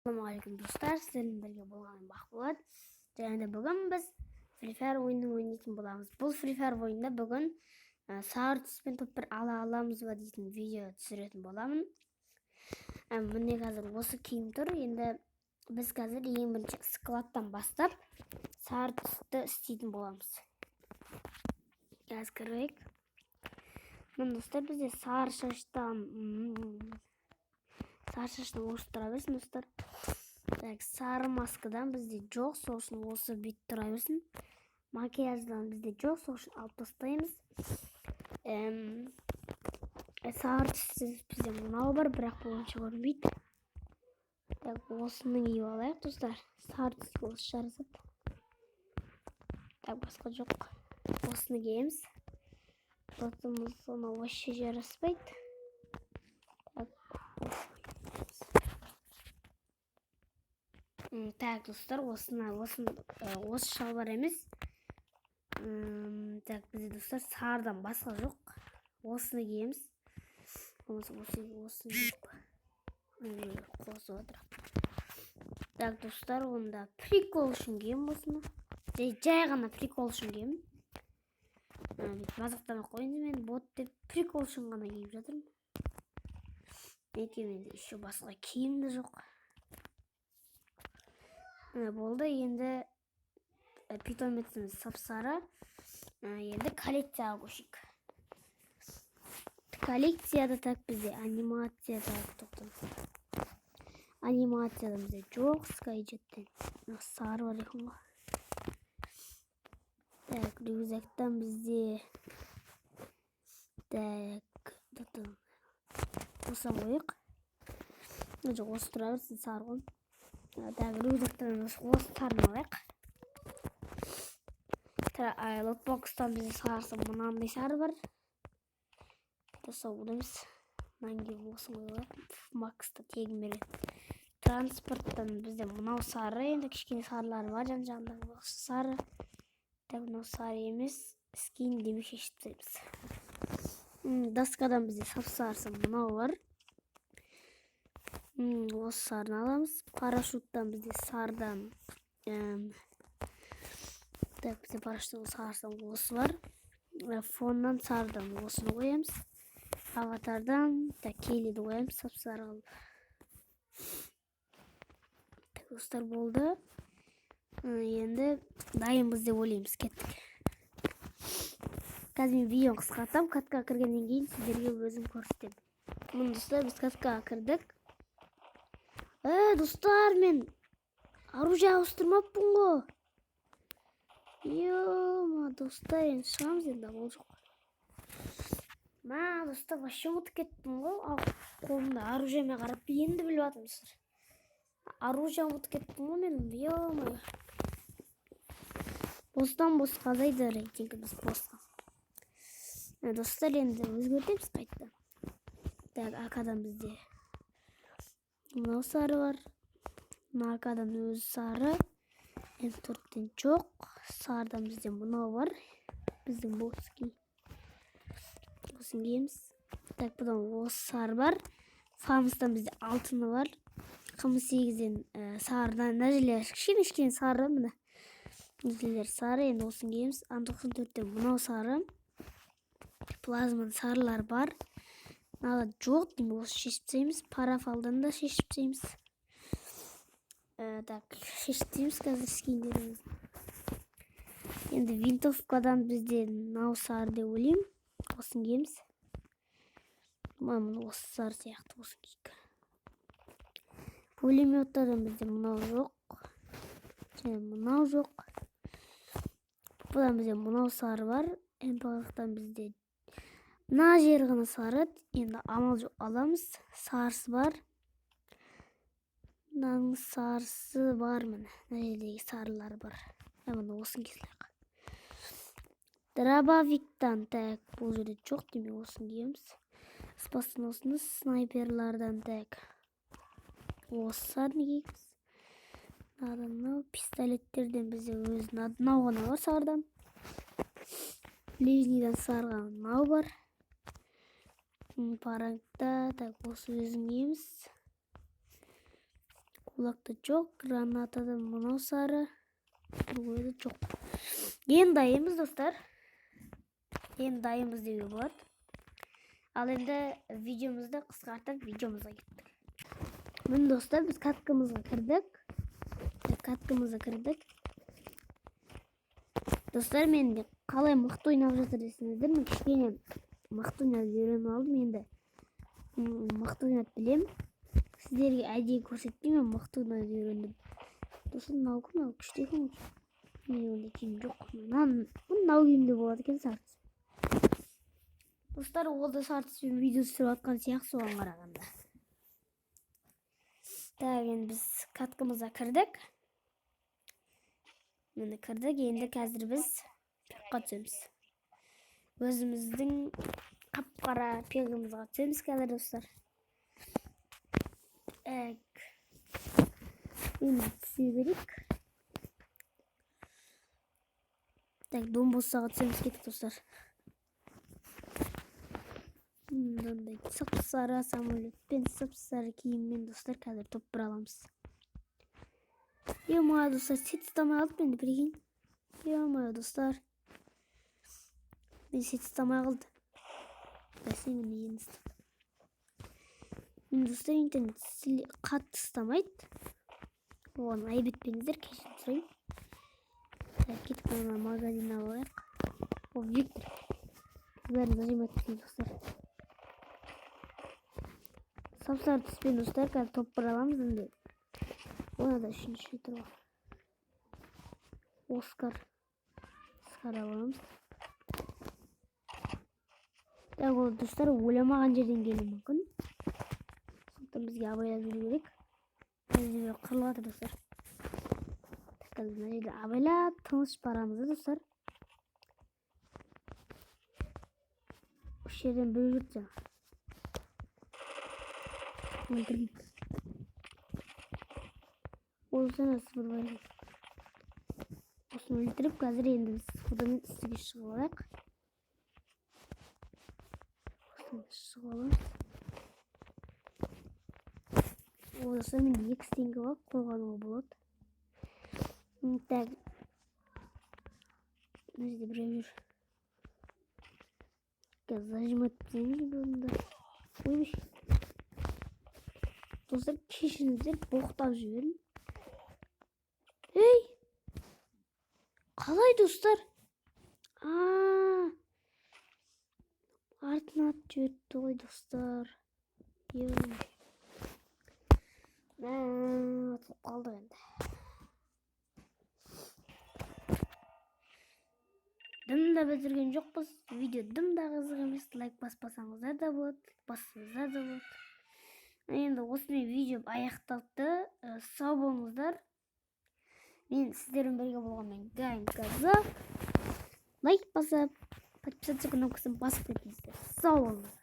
Assalamualaikum dostlar, sizlerle birge bolgan Baqbolat. Және de bugün biz Free Fire oyununu oynayатын bolamыз. Бұл Free Fire oyununda бүгін сары түспен топтар ала аламыз ба дейтін видео түсіретін боламын. Міне қазір осы киім тұр. Енді біз қазір ең бірінші складтан бастап сары түсті істейтін боламыз. Қазір кірейік. Міне достар, бізде сары шаштан oluştura берсін достар. Сары маскадан бізде жоқ, сосын осы бет тұра берсін. Макияждан бізде жоқ, сосын алып тастаймыз. Сары түсті бізде мынау бар, бірақ болынша көрінбейді. Осының үй алайық достар. Сары түсті осы жарасады. Басқа жоқ. Осыны киеміз. Бұтымыз соны вообще жараспайды. Так, достар, осы шалбар емес. Так, бізде достар сарыдан басқа жоқ. Осыны киеміз. Осыны қосып отыр. Так, достар, онда прикол үшін кием осыны. Жай ғана прикол үшін кием. Мазақтамай қойыңыз, мен бот деп прикол үшін ғана киіп жатырмын. Менде еще басқа киім де жоқ. Болды, енді питомеціміз сап-сары. Енді коллекцияға көшейік. Коллекцияда так бізде анимацияда анимацияда бізде жоқ. Скайджеттен сары бар екен ғой. Так, рюкзактан бізде осыған қойық. Осы тұра берсін, сары ғой. Рюкзактан осы сарын алайық. Лотбокстан бізде сарысы мынандай сары бар. Сол бұдымыз. Мәнге болсын қойылайық. Макста тегін береді. Транспорттан бізде мынау сары. Енді кішкене сарылары бар. Жан-жағында осы сары. Мынау сары емес. Скин демек шешіптейміз. Доскадан бізде сап-сарысы мынау бар. Осы сарын аламыз. Парашюттан бізде сарыдан бізде парашюттан сарыдан осы бар. Фоннан сарыдан осыны қоямыз. Аватардан келеді қоямыз сап-сары қалып. Достар, болды. Енді дайынбыз деп ойлаймыз, кеттік. Қазір мен видеоны қысқартам. Катқа кіргеннен кейін сіздерге өзім көрсетем. Міне достар, біз катқа кірдік. Достар, мен оружие ауыстырмаппын ғой. Ё-ма, достар, енді шығамыз, енді ол жоқ. Достар, вообще ұмытып кеттім ғой. Қолымда оружиеме қарап енді біліп жатырмын достар. Оружие ұмытып кеттім ғой мен. Ё-ма. Бостан босқа азайды рейтингіміз босқа. Достар, енді өзгертеміз қайтта. Так, акадан бізде мынау сары бар. Акадан өзі сары. М4-тен жоқ. Сарыдан бізде мынау бар. Біздің боски. Осын киеміз. Так, бұдан осы сары бар. Фамыстан бізде алтыны бар. Қымыз 8-ден сарыдан нәжелер кішкене сары мына. Нәжелер сары, енді осын киеміз. М94-тен мынау сары. Плазман сарылар бар. Мынада жоқ, деймін, осы шешіп тастаймыз. Парафалдан да шешіп тастаймыз. Так, шешіп тастаймыз қазір скиндеріміз. Енді винтовкадан бізде мынау сары деп ойлаймын. Осын киеміз. Мына осы сары сияқты осын киік. Пулеметтадан бізде мынау жоқ. Және мынау жоқ. Бұдан бізде мынау сары бар. МП-дан бізде мына жер ғана сары. Енді амал жоқ, аламыз. Сарысы бар. Мынаның сарысы бар міне. Мына жердегі сарылар бар. Мына осын киелік. Дробовиктан так, бұл жерде жоқ, демек осын киеміз. Спастан осыны снайперлардан так. Осы сарыны киеміз. Мынау пистолеттерден бізде өзін мынау ғана бар сарыдан. Ближнийдан сарыға мынау бар. Парангта так, осы өзін киеміз. Bulakta çok. Granatada mınау sarı. Burada çok. Endi dayımız dostlar. Endi dayımız deуге болады. Ал енді видеомызды қысқартып видеомызға кеттік. Міне достар, біз каткамызға кірдік. Достар, мен де қалай мықты ойнап жатыр десеңіздер, мен кішкене мықты ойнап үйреніп алдым. Енді мықты ойнап білем. Сіздерге әдейі көрсетпеймін, мен мықты ойнап үйрендім. Достар, мынау кім? Мынау күшті екен. Мен ондай киім жоқ. Мынау киімде болады екен сартыс. Достар, ол да сартыспен видео түсіріп жатқан сияқты соған қарағанда. Так, енді біз каткамызға кірдік. Міне кірдік, енді қазір біз пикқа түсеміз. Өзіміздің қап-қара пигімізға түсеміз қазір достар. Енді түсе берейік. Так, Донбоссаға түсеміз, кеттік достар. Мынандай сап-сары самолетпен, сап-сары киіммен достар, қазір топ бір аламыз. Е-мое, достар, сет ұстамай қалды менде, прикинь. Е-мое, достар. Мен сет ұстамай қалды. Бәсе, мен ені ұстап. Мен достар, интернет қатты ұстамайды. Оған айып етпеңіздер, кешірім сұрайын. Кеттік, мына магазин алайық. О, Виктор. Бәрін зажимать етейін, достар. Сап-сары түспен достар, қазір топ бір аламыз енді. Ona da üçüncü var. Oscar alalım. Так, ол достар, ойламаған жерден келуі мүмкін. Сондықтан бізге абайлап жүру керек. Бізде қырылады достар. Қазір мына жерде абайлап тыныш барамыз достар. Осы жерден бөліп жүрді. Өлтірейік. Olsa nasıl böyle? Osman öldürüp қазір енді біз одан үстіге шығып алайық. Осыдан шығып аламыз. Олса менде 2 теңге бар, қойғануға болады. Так. Мына жерде біреу жүр. Қазір зажимать етеміз бұнда. Ойбай. Достар, кешіріңіздер, боқтап жібердім. Ей! Қалай достар? Артына атып жіберіпті ғой достар. Атып қалдық енді. Дым да бітірген жоқпыз. Видео дым да қызық емес. Лайк баспасаңыздар да болады. Бассаңыздар да болады. Енді осымен видео аяқталды. Сау болыңыздар. Мен сіздермен бірге болғанмен Гайм Казак. Лайк басып, подписаться кнопкасын басып кетіңіздер. Сау болыңыздар.